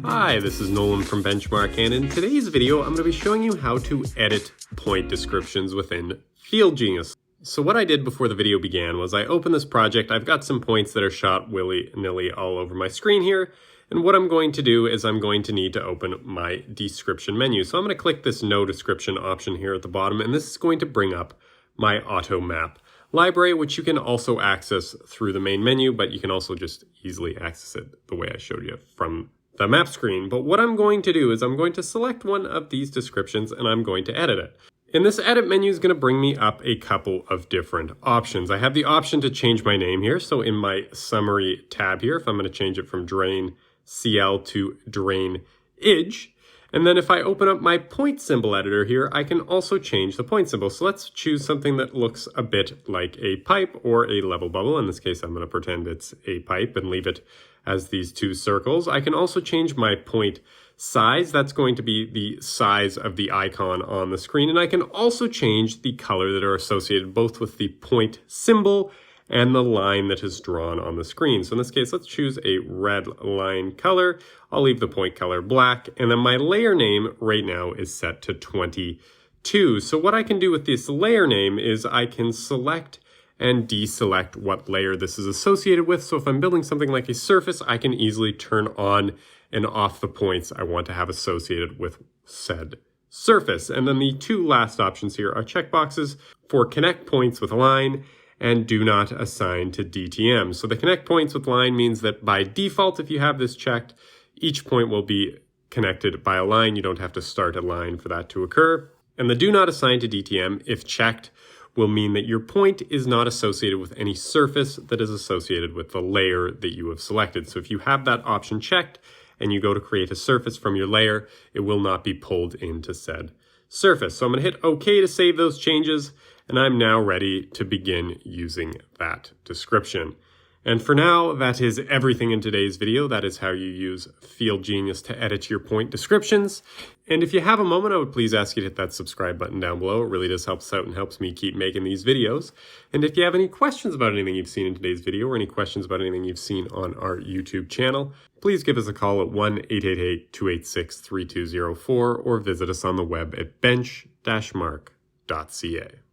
Hi, this is Nolan from Benchmark, and in today's video, I'm going to be showing you how to edit point descriptions within FieldGenius. So what I did before the video began was I opened this project. I've got some points that are shot willy-nilly all over my screen here, and what I'm going to do is I'm going to need to open my description menu. So I'm going to click this No Description option here at the bottom, and this is going to bring up my auto map library, which you can also access through the main menu, but you can also just easily access it the way I showed you from the map screen. But what I'm going to do is I'm going to select one of these descriptions and I'm going to edit it. And this edit menu is going to bring me up a couple of different options. I have the option to change my name here. So in my summary tab here, if I'm going to change it from drain CL to drain IDGE, and then if I open up my point symbol editor here, I can also change the point symbol. So let's choose something that looks a bit like a pipe or a level bubble. In this case, I'm going to pretend it's a pipe and leave it as these two circles. I can also change my point size. That's going to be the size of the icon on the screen. And I can also change the color that are associated both with the point symbol and the line that is drawn on the screen. So in this case, let's choose a red line color. I'll leave the point color black. And then my layer name right now is set to 22. So what I can do with this layer name is I can select and deselect what layer this is associated with. So if I'm building something like a surface, I can easily turn on and off the points I want to have associated with said surface. And then the two last options here are checkboxes for connect points with line and do not assign to DTM. So the connect points with line means that by default, if you have this checked, each point will be connected by a line. You don't have to start a line for that to occur. And the do not assign to DTM, if checked, will mean that your point is not associated with any surface that is associated with the layer that you have selected. So if you have that option checked and you go to create a surface from your layer, it will not be pulled into said surface. So I'm going to hit OK to save those changes, and I'm now ready to begin using that description. And for now, that is everything in today's video. That is how you use FieldGenius to edit your point descriptions. And if you have a moment, I would please ask you to hit that subscribe button down below. It really does help us out and helps me keep making these videos. And if you have any questions about anything you've seen in today's video or any questions about anything you've seen on our YouTube channel, please give us a call at 1-888-286-3204 or visit us on the web at bench-mark.ca.